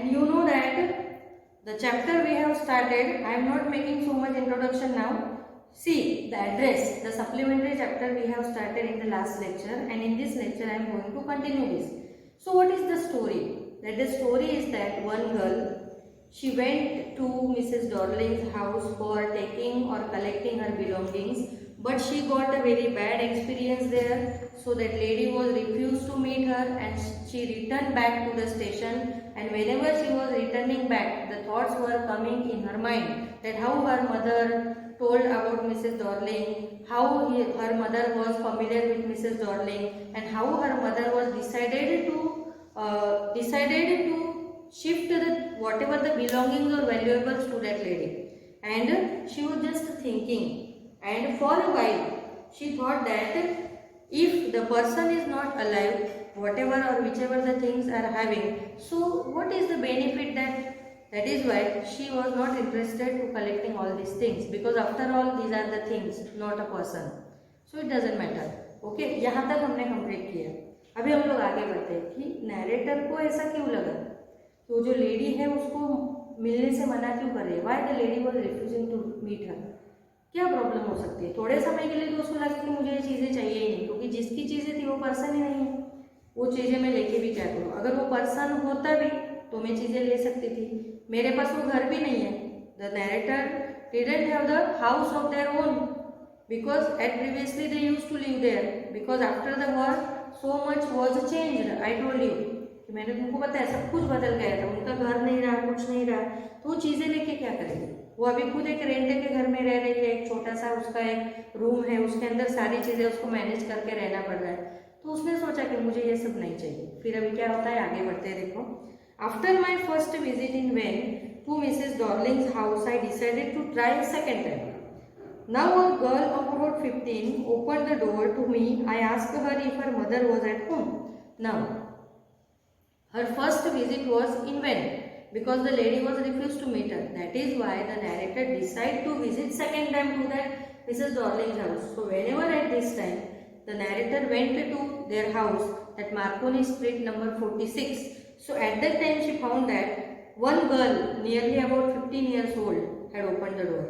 and you know that the chapter we have started, I am not making so much introduction now. See the address, the supplementary chapter we have started in the last lecture, and in this lecture I am going to continue this. So what is the story? That the story is that one girl, she went to Mrs. Dorling's house for taking or collecting her belongings, but she got a very bad experience there. So that lady was refused to meet her and she returned back to the station, and whenever she was returning back, the thoughts were coming in her mind that how her mother told about Mrs. Dorling, how her mother was familiar with Mrs. Dorling, and how her mother was decided to shift whatever the belongings or valuables to that lady. And she was just thinking, and for a while she thought that if the person is not alive, whatever or whichever the things are having, so what is the benefit? That is why she was not interested to collecting all these things, because after all these are the things, not a person, so it doesn't matter. Okay, यहाँ तक हमने complete किया। अभी हम लोग आगे बढ़ते हैं कि नैरेटर को ऐसा क्यों लगा कि वो जो लेडी है उसको मिलने से मना क्यों कर रही है। Why the lady was refusing to meet her, क्या प्रॉब्लम हो सकती है? थोड़े समय के लिए तो उसको लगा कि मुझे ये चीज़ें चाहिए ही नहीं, क्योंकि जिसकी चीज़ें थी वो पर्सन ही नहीं है, वो चीज़ें मैं लेके भी क्या करूँ? अगर वो पर्सन होता भी तो मैं चीज़ें ले सकती थी, मेरे पास वो घर भी नहीं है। The narrator didn't have the house of their own, because at previously they used to live there, because after the war so much was changed. I told you कि मैंने तुमको बताया सब कुछ बदल गया था, उनका घर नहीं रहा, कुछ नहीं रहा, तो वो चीज़ें लेके क्या करेंगे? वो अभी खुद एक रेंट के घर में रह रही है, एक छोटा सा उसका एक रूम है, उसके अंदर सारी चीज़ें उसको मैनेज करके रहना पड़ रहा है, तो उसने सोचा कि मुझे ये सब नहीं चाहिए। फिर अभी क्या होता है, आगे बढ़ते हैं, देखो। After my first visit in vain to Mrs Dorling's house, I decided to try second time. Now a girl of about 15 opened the door to me. I asked her if her mother was at home. Now, her first visit was in vain because the lady was refused to meet her. That is why the narrator decided to visit second time to that Mrs. Dorling's house. So whenever at this time, the narrator went to their house at Marconi Street number 46. So at that time she found that one girl nearly about 15 years old had opened the door.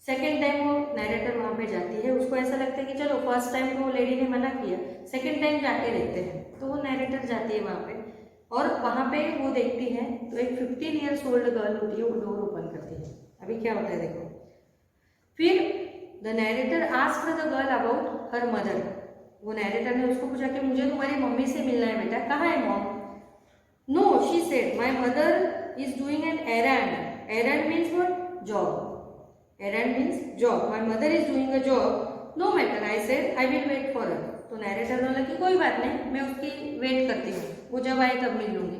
Second time वो narrator वहाँ पे जाती है, उसको ऐसा लगता है कि चलो फर्स्ट टाइम तो वो लेडी ने मना किया, सेकेंड टाइम जाके देखते हैं, तो वो नैरेटर जाती है वहाँ पे, और वहाँ पे वो देखती है तो एक 15 ईयर्स ओल्ड गर्ल होती है, वो डोर ओपन करती है। अभी क्या होता है देखो, फिर the narrator asked the girl about her mother, वो नैरेटर ने उसको पूछा कि मुझे तुम्हारी मम्मी से मिलना है बेटा, कहाँ है mom? No, she said my mother is doing an errand. Errand means what? Job. Errand means job. My mother is doing a job. No matter, I said, I will wait for her. तो narrator बोला कि कोई बात नहीं, मैं उसकी wait करती हूँ, वो जब आए तब मिल लूँगी.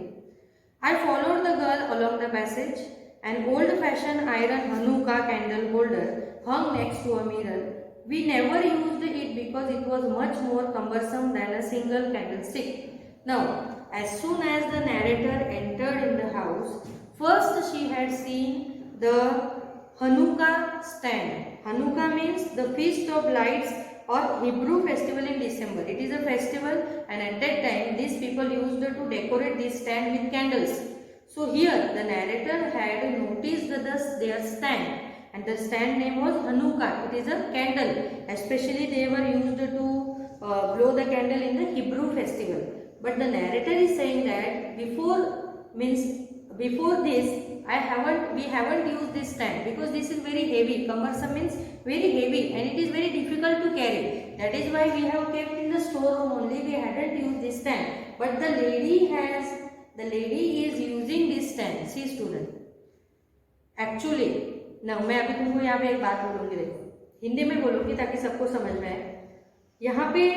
I followed the girl along the passage. An old-fashioned iron Hanukkah candle holder hung next to a mirror. We never used it because it was much more cumbersome than a single candlestick. Now, as soon as the narrator entered in the house, first she had seen the Hanukkah stand. Hanukkah means the feast of lights or Hebrew festival in December. It is a festival, and at that time these people used to decorate this stand with candles. So here the narrator had noticed their stand, and the stand name was Hanukkah. It is a candle. Especially they were used to blow the candle in the Hebrew festival. But the narrator is saying that before this we haven't used this stand because this is very heavy. Cumbersome means very heavy, and it is very difficult to carry. That is why we have kept in the storeroom only. We hadn't used this stand. But the lady is using this stand. See student. Actually, now मैं अभी तुमको यहाँ पे एक बात बोलूँगी, देखो हिंदी में बोलूँगी ताकि सबको समझ में आए। यहाँ पे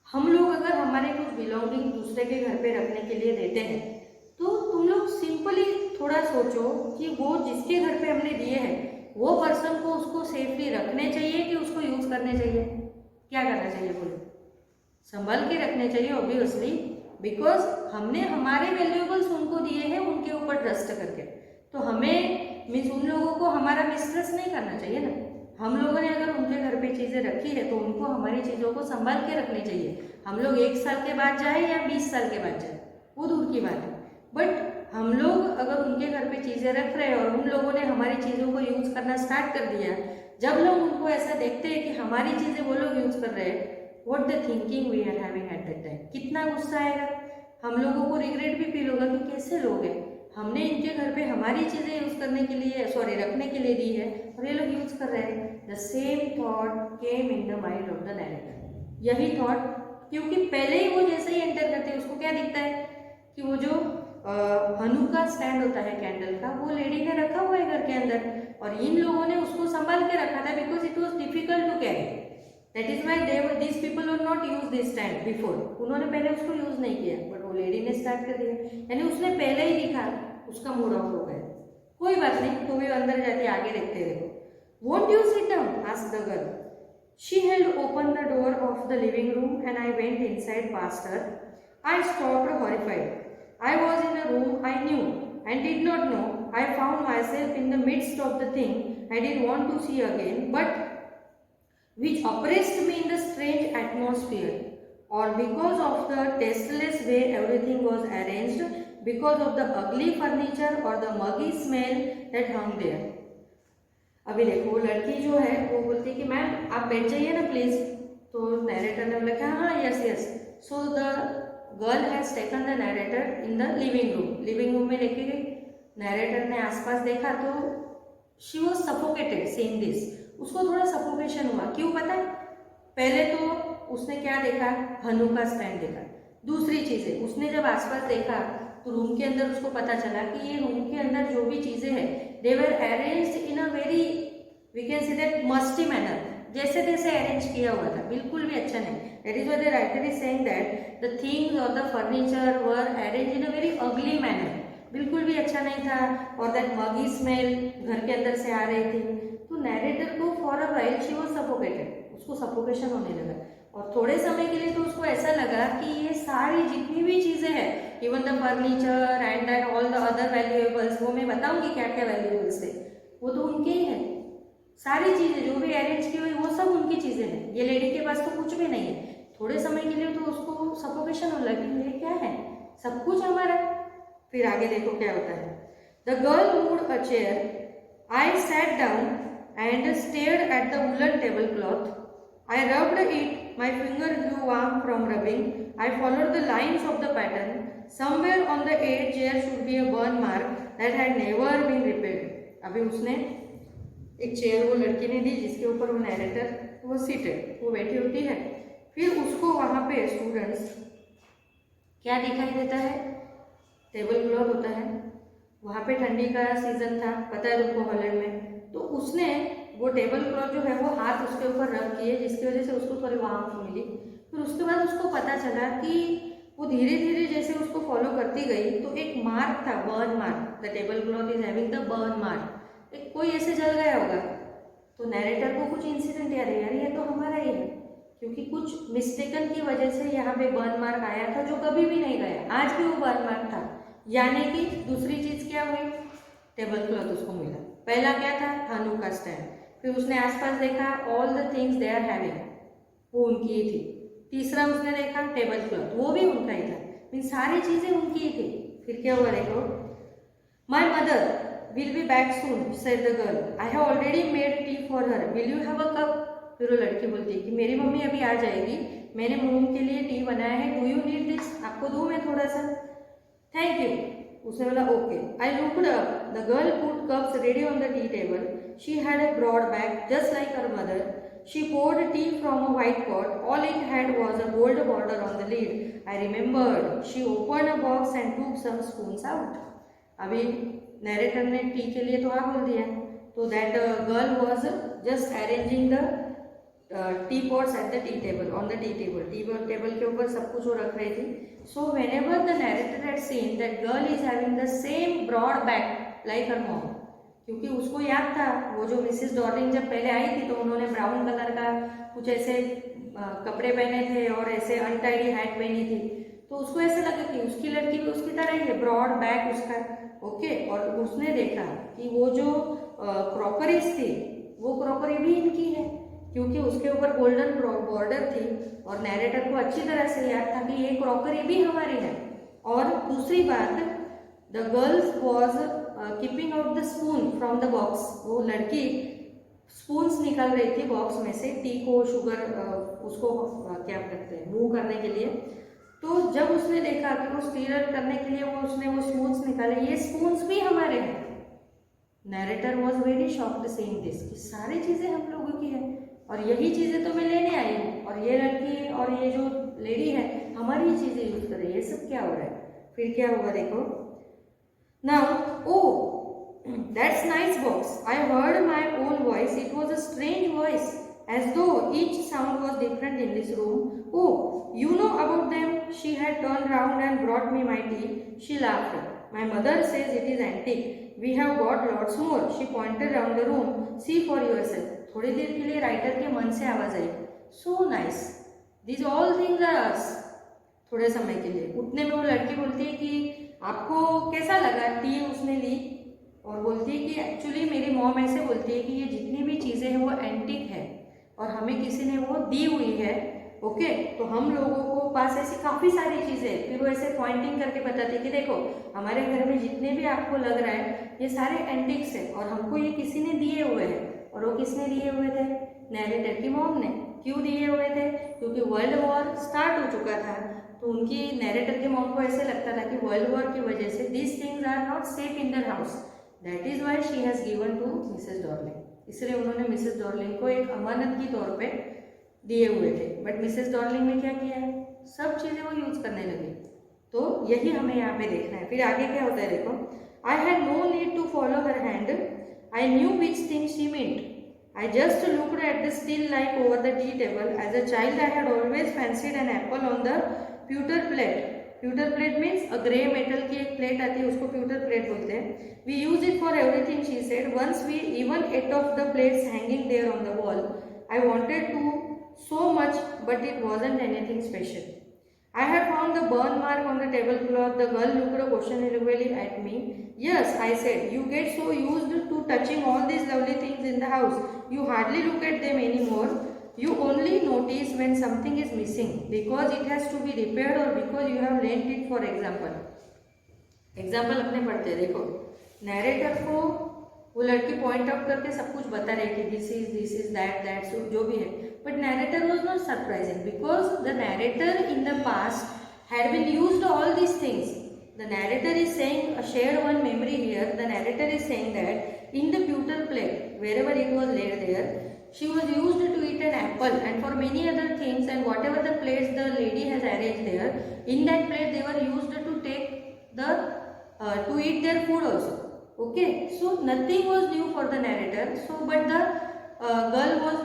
हम लोग अगर हमारे कुछ बिलोंगिंग दूसरे के घर पे रखने के लिए देते हैं, तो तुम लोग सिंपली थोड़ा सोचो कि वो जिसके घर पे हमने दिए हैं वो पर्सन को उसको सेफली रखने चाहिए कि उसको यूज करने चाहिए? क्या करना चाहिए बोलो? संभाल के रखने चाहिए ऑब्वियसली, बिकॉज हमने हमारे वैल्यूएबल्स उनको दिए हैं उनके ऊपर ट्रस्ट करके, तो हमें मीन्स उन लोगों को हमारा मिसट्रस्ट नहीं करना चाहिए ना। हम लोगों ने अगर उनके घर पे चीज़ें रखी है तो उनको हमारी चीज़ों को संभाल के रखनी चाहिए। हम लोग 1 साल के बाद जाए या 20 साल के बाद जाए, वो दूर की बात है, बट हम लोग अगर उनके घर पे चीज़ें रख रहे हैं और उन लोगों ने हमारी चीज़ों को यूज़ करना स्टार्ट कर दिया, जब लोग उनको ऐसा देखते हैं कि हमारी चीज़ें वो लोग यूज़ कर रहे हैं, what the thinking we are having at that time, कितना गुस्सा आएगा, हम लोगों को रिग्रेट भी फील होगा कि कैसे लोग हैं, हमने इनके घर पे हमारी चीज़ें यूज़ करने के लिए रखने के लिए दी है और ये लोग यूज़ कर रहे हैं। The same thought came in the mind of the narrator. यही थॉट, क्योंकि पहले ही वो जैसे ही एंटर करते हैं उसको क्या दिखता है कि वो जो हनु का स्टैंड होता है कैंडल का, वो लेडी ने रखा हुआ है घर के अंदर और इन लोगों ने उसको संभाल के रखा था because it was difficult to carry. That is why this people were not use this stand before. उन्होंने पहले उसको यूज नहीं किया, बट वो लेडी ने स्टार्ट कर दिया, यानी उसने पहले ही दिखा, उसका मूड ऑफ हो गया। कोई बात नहीं, तो भी अंदर जाके आगे देखते रहो। Won't you sit down, asked the girl. She held open the door of the living room and I went inside past her. I stopped horrified. I was in a room I knew and did not know. I found myself in the midst of the thing I did want to see again, but which oppressed me in the strange atmosphere, or because of the tasteless way everything was arranged, because of the ugly furniture or the muggy smell that hung there. अभी देखो, लड़की जो है वो बोलती है कि ma'am आप बैठ जाइए ना प्लीज। तो नैरेटर ने बोला कि हाँ yes yes. So the girl has taken the narrator in the living room. Living room में लेके गई, नैरेटर ने आसपास देखा तो she was suffocated seeing this. उसको थोड़ा सफोकेशन हुआ, क्यों पता है? पहले तो उसने क्या देखा, हनु का स्टैंड देखा। दूसरी चीजें उसने जब आसपास देखा तो रूम के अंदर उसको पता चला कि ये रूम के अंदर जो भी चीजें हैं they were arranged in a very we can say that musty manner, जैसे तैसे अरेंज किया हुआ था, बिल्कुल भी अच्छा नहीं। That is why the writer is saying that the things और the furniture were arrange in a very ugly manner, बिल्कुल भी अच्छा नहीं था। और दैट मगी स्मेल घर के अंदर से आ रही थी। तो नैरेटर को for a while she was suffocated, उसको सफोकेशन होने लगा और थोड़े समय के लिए तो उसको ऐसा लगा कि ये सारी जितनी भी चीजें हैं, even the furniture and that all the other valuables, वो मैं बताऊंगी क्या क्या वैल्यूएबल्स है, वो तो उनके ही है। सारी चीजें जो भी अरेंज की हुई वो सब उनकी चीजें हैं, ये लेडी के पास तो कुछ भी नहीं है। थोड़े समय के लिए तो उसको सफोकेशन होने लगी, ये क्या है, सब कुछ हमारा। फिर आगे देखो क्या होता है। The girl moved a chair. I sat down and stared at the woollen table cloth. I rubbed it, my finger grew warm from rubbing. I followed the lines of the pattern. Somewhere on the edge there should be a burn mark that had never been repaired. अभी उसने एक chair वो लड़की ने दी जिसके ऊपर वो narrator वो सीटेड वो बैठी होती है। फिर उसको वहाँ पे स्टूडेंट्स क्या दिखाई देता है, टेबल क्लॉथ होता है। वहाँ पे ठंडी का सीजन था, पता है तुमको हॉलैंड में। तो उसने वो टेबल क्लॉथ जो है वो हाथ उसके ऊपर रख किए, जिसकी वजह से उसको थोड़ी वार्मथ मिली। फिर उसके बाद उसको पता चला कि वो धीरे धीरे जैसे उसको फॉलो करती गई तो एक मार्क था, burn mark. The table cloth is having the burn mark. एक कोई ऐसे जल गया होगा। तो नैरेटर को कुछ इंसिडेंट याद है, यार ये तो हमारा ही है, क्योंकि कुछ मिस्टेकन की वजह से यहाँ पे बर्न मार्क आया था जो कभी भी नहीं गया, आज भी वो बर्न मार्क था। यानी कि दूसरी चीज क्या हुई, टेबल क्लॉथ उसको मिला। पहला क्या था, हनु का स्टैंड। फिर उसने आसपास देखा, all the things they are having, वो उनकी ही थी। तीसरा उसने देखा टेबल क्लॉथ, वो भी उनका ही था, मीन सारी चीजें उनकी ही थी। फिर क्या हुआ देखो, my mother will be back soon, said the girl. I have already made tea for her. Will you have a cup? फिर वो लड़की बोलती है कि मेरी मम्मी अभी आ जाएगी, मैंने मोम के लिए टी बनाया है, डू यू नीड दिस, आपको दूँ मैं थोड़ा सा? Thank you. उसने बोला okay. I looked up, the girl put cups ready on the tea table. She had a broad back just like her mother. She poured tea from a white pot. All it had was a gold border on the lid. I remembered. She opened a box and took some spoons out. अभी narrator ने tea के लिए तो हाँ बोल दिया, तो that girl was just arranging the tea pots at the tea table, on the tea table के ऊपर सब कुछ वो रख रही थी। So whenever the narrator had seen that girl is having the same broad back like her mom, क्योंकि उसको याद था वो जो मिसिस डॉर्लिंग जब पहले आई थी तो उन्होंने ब्राउन कलर का कुछ ऐसे कपड़े पहने थे और ऐसे अनटाइडी हैट पहनी थी। तो उसको ऐसे लगा कि उसकी लड़की भी उसकी तरह ही है, ब्रॉड बैक उसका, ओके। और उसने देखा कि वो जो क्रॉकरीज थी वो क्रॉकरी भी इनकी है, क्योंकि उसके ऊपर गोल्डन बॉर्डर थी और नैरेटर को अच्छी तरह से याद था कि ये क्रॉकरी भी हमारी है। और दूसरी बात, the girls was keeping out the spoon from the box. वो लड़की स्पून्स निकाल रही थी बॉक्स में से, टी को शुगर उसको क्या कहते हैं मूव करने के लिए। तो जब उसने देखा कि वो स्टीरर करने के लिए उसने वो स्पून्स निकाले, ये स्पून्स भी हमारे हैं। Narrator was very shocked saying this, कि सारी चीज़ें हम लोगों की है और यही चीज़ें तो मैं लेने आई हूँ, और ये लड़की और ये जो लेडी है हमारी चीज़ें यूज कर रही है, ये सब क्या हो रहा है। फिर क्या हुआ देखो, now O that's nice box, I heard my own voice, it was a strange voice as though each sound was different in this room. Oh, you know about them? She had turned round and brought me my tea. She laughed. My mother says it is antique. We have got lots more. She pointed around the room. See for yourself. थोड़ी देर के लिए writer के मन से आवाज आई, so nice. These all things are ours. थोड़े समय के लिए। उतने में वो लड़की बोलती है कि आपको कैसा लगा टी उसने ली, और बोलती है कि एक्चुअली मेरी मॉम ऐसे बोलती है कि ये जितनी भी चीज़ें हैं वो एंटिक है और हमें किसी ने वो दी हुई है। ओके, तो हम लोगों को पास ऐसी काफ़ी सारी चीज़ें, फिर वो ऐसे पॉइंटिंग करके बताती है कि देखो हमारे घर में जितने भी आपको लग रहा है ये सारे एंटिक्स हैं और हमको ये किसी ने दिए हुए हैं। और वो किसने दिए हुए थे? नैरेटर की मॉम ने। क्यों दिए हुए थे? क्योंकि वर्ल्ड वॉर स्टार्ट हो चुका था, तो उनकी नैरेटर की मॉम को ऐसे लगता था कि वर्ल्ड वॉर की वजह से this things are not safe in their house, that is why she has given to Mrs Darling. इसलिए उन्होंने मिसेस डॉर्लिंग को एक अमानत के तौर पे दिए हुए थे। बट मिसेस डॉर्लिंग ने क्या किया है, सब चीज़ें वो यूज करने लगी। तो यही हमें यहाँ पे देखना है। फिर आगे क्या होता है देखो, I had no need to follow her hand, I knew which thing she meant, I just looked at the still life over the tea table, as a child I had always fancied an apple on the pewter plate. Pewter plate means a grey metal की एक plate आती है, उसको pewter plate बोलते हैं। We use it for everything she said, once we even ate off the plates hanging there on the wall, I wanted to so much but it wasn't anything special. I had found the burn mark on the tablecloth. The girl looked questioningly at me. Yes, I said, you get so used to touching all these lovely things in the house, you hardly look at them anymore. You only notice when something is missing because it has to be repaired or because you have lent it. For example, अपने पढ़ते हैं देखो, narrator को वो लड़की point out करके सब कुछ बता रही कि दिस इज दैट सो जो भी है, but narrator was not surprising because the narrator in the past had been used all these things. The narrator is saying share one memory here. The narrator is saying that in the pewter plate wherever it was laid there, she was used to eat an apple and for many other things, and whatever the plates the lady has arranged there, in that plate they were used to take the to eat their food also. Okay, so nothing was new for the narrator. So but the girl was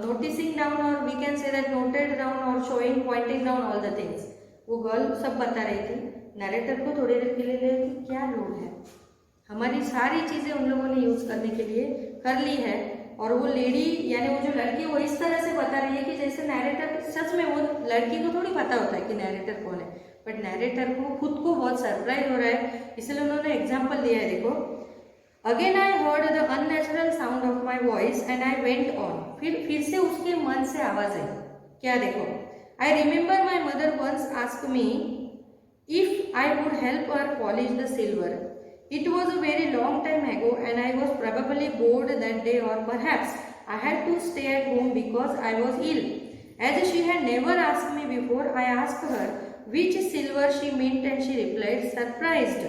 noticing down, or we can say that noted down or showing, pointing down all the things. वो girl सब बता रही थी narrator को थोड़ी देर के लिए कि क्या लोड है, हमारी सारी चीज़ें उन लोगों ने यूज़ करने के लिए कर ली है। और वो लेडी यानी वो जो लड़की वो इस तरह से बता रही है कि जैसे नैरेटर, सच में वो लड़की को थोड़ी पता होता है कि नैरेटर कौन है, बट नैरेटर को खुद को बहुत सरप्राइज हो रहा है, इसलिए उन्होंने एग्जाम्पल दिया है देखो, again I heard the unnatural sound of my voice and I went on. फिर से उसके मन से आवाज आई, क्या देखो, I remember my mother once asked me if I would help her polish the silver. It was a very long time ago and I was probably bored that day, or perhaps I had to stay at home because I was ill. As she had never asked me before, I asked her which silver she meant and she replied, surprised,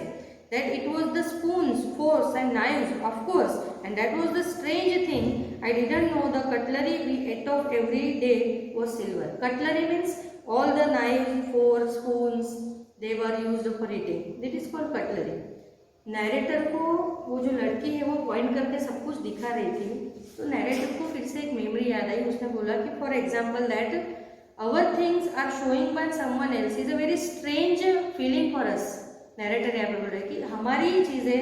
that it was the spoons, forks and knives, of course, and that was the strange thing. I didn't know the cutlery we ate of every day was silver. Cutlery means all the knives, forks, spoons, they were used for eating. That is called cutlery. Narrator को वो जो लड़की है वो point करके सब कुछ दिखा रही थी, तो नैरेटर को फिर से एक मेमोरी याद आई. उसने बोला कि for example that our things are showing by someone else is a very strange feeling for us. Narrator यहाँ पे बोल रहे कि हमारी चीज़ें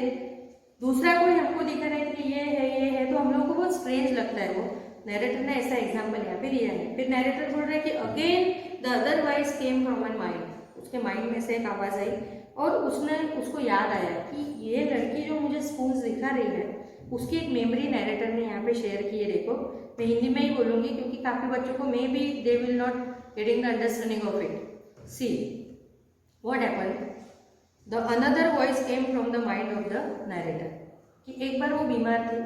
दूसरा कोई हमको दिखा रहा है कि ये है, तो हम लोग को बहुत स्ट्रेंज लगता है. वो नैरेटर ने ऐसा एग्जाम्पल यहाँ पे लिया है. फिर नैरेटर बोल रहे कि again the other voice came from my mind. उसके माइंड में से एक आवाज़ आई और उसको याद आया कि ये लड़की जो मुझे स्पून्स दिखा रही है उसकी एक मेमोरी नैरेटर ने यहाँ पे शेयर की है. देखो मैं हिंदी में ही बोलूँगी क्योंकि काफ़ी बच्चों को maybe they will not getting the understanding of it. See what happened, the another voice came from the mind of the narrator, कि एक बार वो बीमार थी,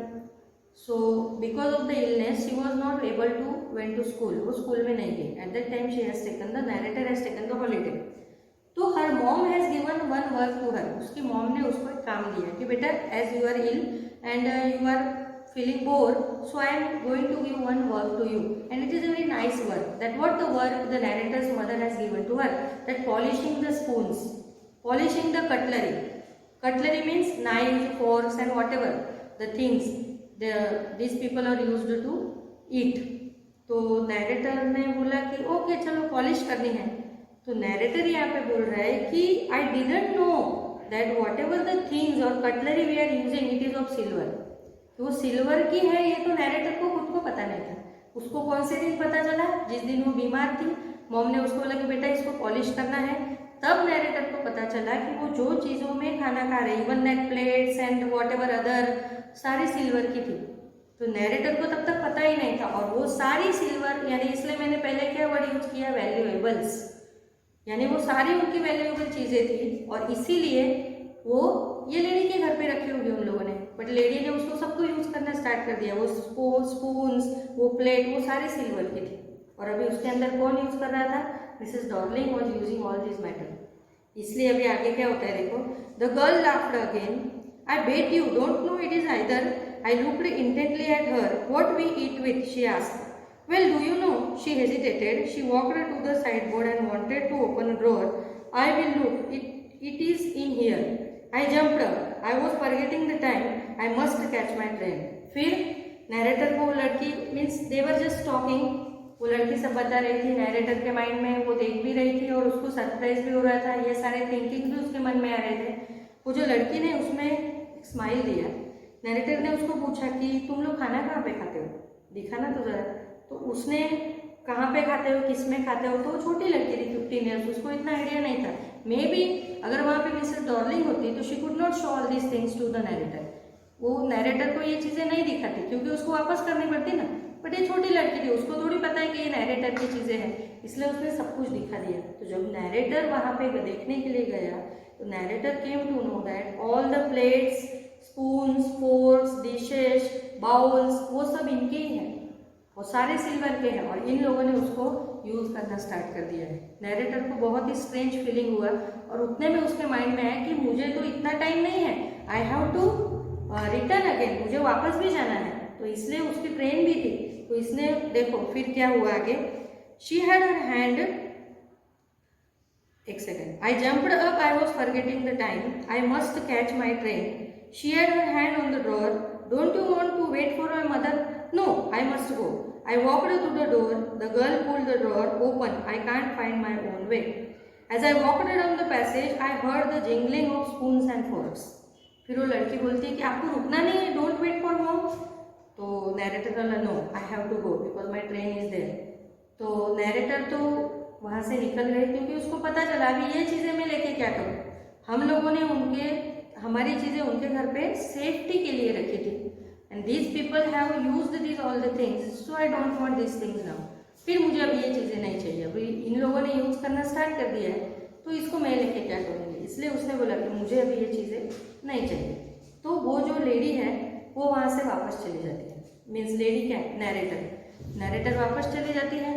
so because of the illness she was not able to went to school, वो school में नहीं गई। At that time she has taken the narrator has taken the holiday. तो her mom has given one work to her, उसकी mom ने उसको एक काम दिया कि बेटा as you are ill and you are feeling bored, so I am going to give one work to you, and it is a very nice work. That what the work the narrator's mother has given to her, that polishing the spoons, polishing the cutlery. Cutlery means knives, forks and whatever the things these people are used to eat. तो narrator ने बोला कि okay चलो polish करनी है। तो narrator यहाँ पे बोल रहा है कि I didn't know that whatever the things और cutlery we are using it is of silver. तो वो सिल्वर की है ये तो नैरेटर को खुद को पता नहीं था। उसको कौन से दिन पता चला? जिस दिन वो बीमार थी, मॉम ने उसको बोला कि बेटा इसको पॉलिश करना है। तब नैरेटर को पता चला कि वो जो चीज़ों में खाना खा रहे, even that plates and what ever other, सारी सिल्वर की थी। तो नैरेटर को तब तक पता ही नहीं था, और वो सारी सिल्वर, यानी इसलिए मैंने पहले क्या वर्ड यूज किया, वैल्यूएबल्स, यानी वो सारी उनकी वैल्यूएबल चीज़ें थी, और इसीलिए वो ये लेडी के घर पे रखी होगी उन लोगों ने, बट लेडी ने उसको सबको यूज करना स्टार्ट कर दिया। वो स्पून्स, वो प्लेट, वो सारे सिल्वर की थी, और अभी उसके अंदर कौन यूज कर रहा था? Mrs Darling was using all this matter. इसलिए अभी आगे क्या होता है देखो, the girl laughed again, I bet you don't know it is either. I looked intently at her, what we eat with, she asked. Well, do you know? She hesitated. She walked to the sideboard and wanted to open a drawer. I will look. It is in here. I jumped up. I was forgetting the time. I must catch my train. फिर narrator को वो लड़की means they were just talking, वो लड़की सब बता रही थी नैरेटर के माइंड में, वो देख भी रही थी और उसको सरप्राइज भी हो रहा था, ये सारे थिंकिंग भी उसके मन में आ रहे थे। वो जो लड़की ने उसमें एक स्माइल दिया, नैरेटर ने उसको पूछा कि तुम लोग खाना कहाँ पे खाते हो, दिखा ना तो जरा। तो उसने कहाँ पे खाते हो, किस में खाते हो, तो वो छोटी लड़की थी 15 ईयर्स, उसको इतना आइडिया नहीं था। मे बी अगर वहाँ पे मिसेस डॉर्लिंग होती तो she could not show all these things to the narrator, वो नैरेटर को ये चीज़ें नहीं दिखाती क्योंकि उसको वापस करनी पड़ती ना। बट ये छोटी लड़की थी, उसको थोड़ी पता है कि ये नैरेटर की चीज़ें हैं, इसलिए उसने सब कुछ दिखा दिया। तो जब नैरेटर वहाँ पे देखने के लिए गया तो narrator came to know that all the plates, spoons, forks, dishes, bowls, वो सब इनके ही हैं, वो सारे सिल्वर के हैं, और इन लोगों ने उसको यूज करना स्टार्ट कर दिया है। नैरेटर को बहुत ही स्ट्रेंज फीलिंग हुआ, और उतने में उसके माइंड में आया कि मुझे तो इतना टाइम नहीं है, I have to return again, मुझे वापस भी जाना है। तो इसलिए उसकी ट्रेन भी थी, तो इसने देखो फिर क्या हुआ आगे। शी हैड हर हैंड, एक second, I jumped up, I was forgetting the time, I must catch my train. She had her hand on the drawer, don't you want to wait for my mother? No, I must go. I walked to the door. The girl pulled the drawer open. I can't find my own way. As I walked down the passage, I heard the jingling of spoons and forks. फिर वो लड़की बोलती है कि आपको रुकना नहीं है, डोंट वेट फॉर मॉम। तो नैरेटर बोला no, I have to go because my train is there. तो नैरेटर तो वहाँ से निकल गए क्योंकि उसको पता चला अभी ये चीज़ें मैं लेके क्या करूँ। हम लोगों ने हमारी चीज़ें उनके घर पे सेफ्टी के लिए रखी थी, and these people have used these all the things, so I don't want these things now. फिर मुझे अभी ये चीज़ें नहीं चाहिए, अभी इन लोगों ने यूज़ करना स्टार्ट कर दिया है तो इसको मैं लेके क्या करूँगी। इसलिए उसने बोला कि मुझे अभी ये चीज़ें नहीं चाहिए। तो वो जो लेडी है वो वहाँ से वापस चली जाती है, मीन्स लेडी क्या है, नैरेटर वापस चली जाती है,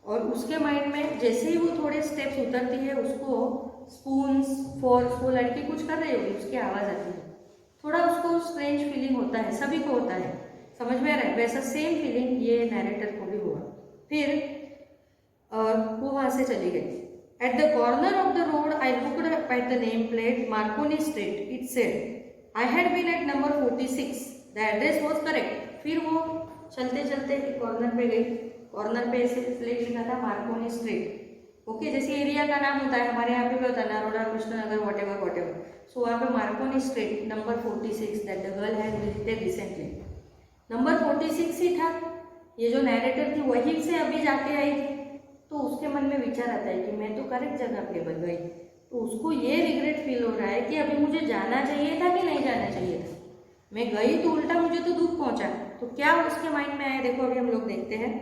और उसके माइंड में जैसे ही वो थोड़े स्टेप्स उतरती है उसको स्पून्स, फोर्क्स, वो लड़की कुछ कर रही होगी, उसकी आवाज़ आती है, थोड़ा उसको स्ट्रेंज फीलिंग होता है, सभी को होता है, समझ में आ रहा है। वैसा सेम फीलिंग ये नैरेटर को भी हुआ। फिर वो वहाँ से चली गई। At the corner of the road I looked at the name plate Marconi street, it said I had been at number 46, the address was correct. फिर वो चलते चलते कॉर्नर पे गई, कॉर्नर पे ऐसे प्लेट लिखा था मार्कोनी स्ट्रीट, ओके, जैसे एरिया का नाम होता है हमारे यहाँ पे भी होता है नरोडा, कृष्णनगर, वॉट एवर। सो वहाँ पे Markovnikov street number 46 that the girl had visited recently, number 46 ही था। ये जो नैरेटर थी वहीं से अभी जाके आई थी, तो उसके मन में विचार आता है कि मैं तो करेक्ट जगह पे बन गई। तो उसको ये रिग्रेट फील हो रहा है कि अभी मुझे जाना चाहिए था कि नहीं जाना चाहिए था, मैं गई तो उल्टा मुझे तो दुख पहुंचा। तो क्या उसके माइंड में आया देखो, अभी हम लोग देखते हैं।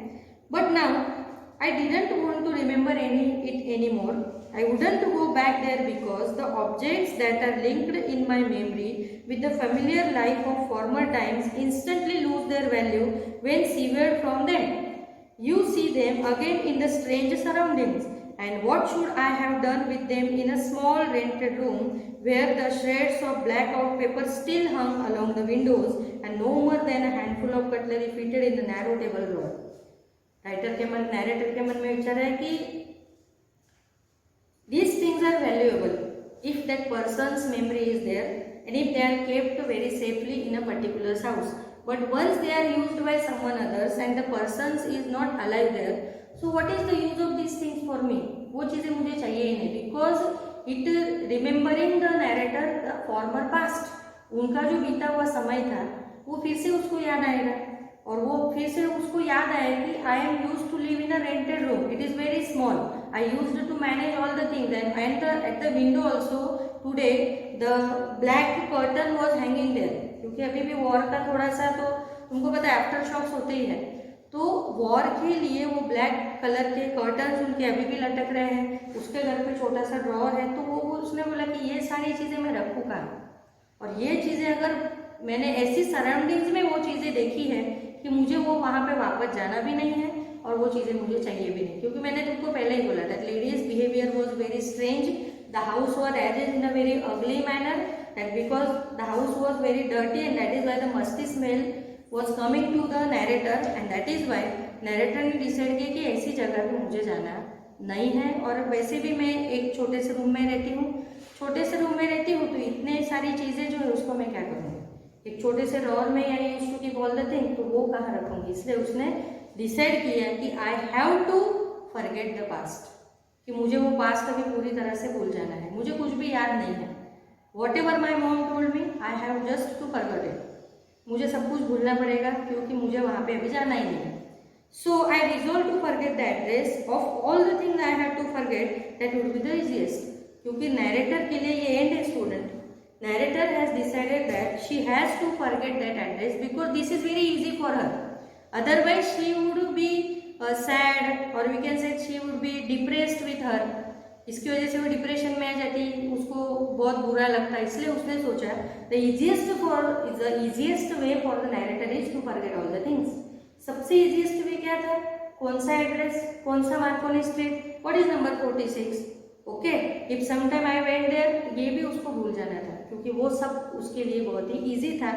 But now I didn't want to remember it anymore. I wouldn't go back there because the objects that are linked in my memory with the familiar life of former times instantly lose their value when severed from them. You see them again in the strange surroundings. And what should I have done with them in a small rented room where the shreds of blackout paper still hung along the windows and no more than a handful of cutlery fitted in the narrow table drawer? Narrator के मन में विचार है कि these things are valuable if that person's memory is there and if they are kept very safely in a particular house. But once they are used by someone others and the person is not alive there, so what is the use of these things for me? वो चीज़ें मुझे चाहिए ही नहीं, because it remembering the narrator the former past, उनका जो बीता हुआ समय था वो फिर से उसको याद आएगा और वो फिर से उसको याद आए कि I am used to live in a rented room. It is very small. I used to manage all the things and at the window also today the black curtain was hanging there. क्योंकि अभी भी war का थोड़ा सा तो तुमको पता है आफ्टर शॉक्स होते ही है, तो वॉर के लिए वो ब्लैक कलर के कर्टन्स उनके अभी भी लटक रहे हैं. उसके घर पे छोटा सा ड्रॉर है, तो वो उसने बोला कि ये सारी चीज़ें मैं रखूँ कहाँ, और ये चीज़ें अगर मैंने ऐसी सराउंडिंग्स में वो चीज़ें देखी है कि मुझे वो वहाँ पे वापस जाना भी नहीं है और वो चीज़ें मुझे चाहिए भी नहीं. क्योंकि मैंने तुमको पहले ही बोला था ladies behaviour was very strange, the house was arranged in a very ugly manner, that because the house was very dirty and that is why the musty smell was coming to the narrator and that is why narrator ने decide किया कि ऐसी जगह पे मुझे जाना नहीं है. और वैसे भी मैं एक छोटे से रूम में रहती हूँ, तो इतने सारी चीज़ें जो है उसको मैं क्या करूँगी, एक छोटे से ड्रॉर में या use to keep all the thing, तो वो कहाँ रखूँगी. इसलिए उसने डिसाइड किया कि I have to forget the past, कि मुझे वो पास्ट अभी पूरी तरह से भूल जाना है, मुझे कुछ भी याद नहीं है. Whatever my mom told me, I have just to forget it. मुझे सब कुछ भूलना पड़ेगा क्योंकि मुझे वहाँ पे अभी जाना ही नहीं है. So I resolved to forget the address of all the things I had to forget. That would be the easiest. क्योंकि नैरेटर के लिए ये एंड है student. Narrator has decided that she has to forget that address because this is very easy for her. Otherwise she would be sad or we can say she would be depressed with her. इसकी वजह से वो depression में आ जाती, उसको बहुत बुरा लगता है. इसलिए उसने सोचा the easiest way for the narrator is to forget all the things. सबसे इजीएस्ट वे क्या था, कौन सा एड्रेस, कौन सा Marconi street, what is number 46. Okay, if sometime I went there, ये भी उसको भूल जाना था क्योंकि वो सब उसके लिए बहुत ही ईजी था.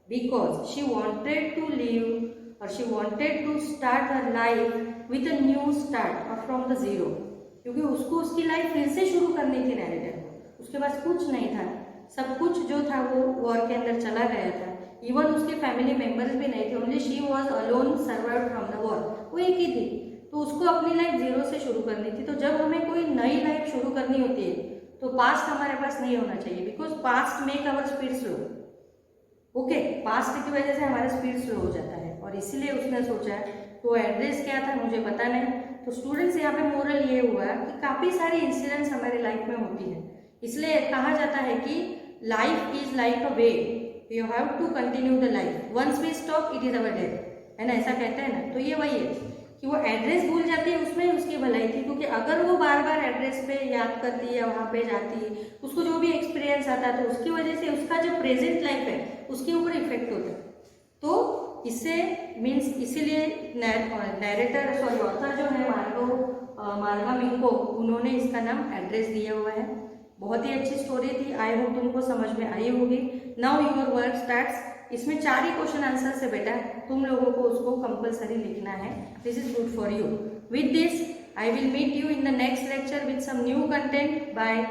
Because she wanted to live और she wanted to start her life with a new start और फ्रॉम द जीरो. क्योंकि उसको उसकी लाइफ फिर से शुरू करनी थी नैरेटर को. उसके पास कुछ नहीं था, सब कुछ जो था वो वॉर के अंदर चला गया था. इवन उसके फैमिली मेंबर्स भी नहीं थे, only she was alone survived from the war. वो एक ही थी, तो उसको अपनी लाइफ जीरो से शुरू करनी थी. तो जब हमें कोई नई लाइफ शुरू करनी होती है तो पास्ट हमारे पास नहीं होना चाहिए, because past make our speed slow. Okay, past की वजह से हमारा स्पीड स्लो हो जाता है और इसीलिए उसने सोचा तो एड्रेस क्या था मुझे पता नहीं. तो स्टूडेंट्स यहाँ पे मोरल ये हुआ कि काफ़ी सारी इंसिडेंट्स हमारे लाइफ में होती है. इसलिए कहा जाता है कि life is like a way, you have to continue the life, once we stop it is our death, है ना, ऐसा कहते हैं ना. तो ये वही है कि वो एड्रेस भूल जाती है, उसमें उसकी भलाई थी. क्योंकि अगर वो बार बार एड्रेस पे याद करती या वहाँ पे जाती, उसको जो भी एक्सपीरियंस आता तो उसकी वजह से उसका जो प्रेजेंट लाइफ है उसके ऊपर इफेक्ट होता है. तो इससे मीन्स इसीलिए नैरेटर ऑथर जो है मार्गा मिंको, उन्होंने इसका नाम एड्रेस दिया हुआ है. बहुत ही अच्छी स्टोरी थी, आई होप तुमको समझ में आई होगी. Now your work starts. इसमें 4 ही क्वेश्चन आंसर से बेटा तुम लोगों को उसको कंपलसरी लिखना है. This is good for you. With this I will meet you in the next lecture with some new content. Bye.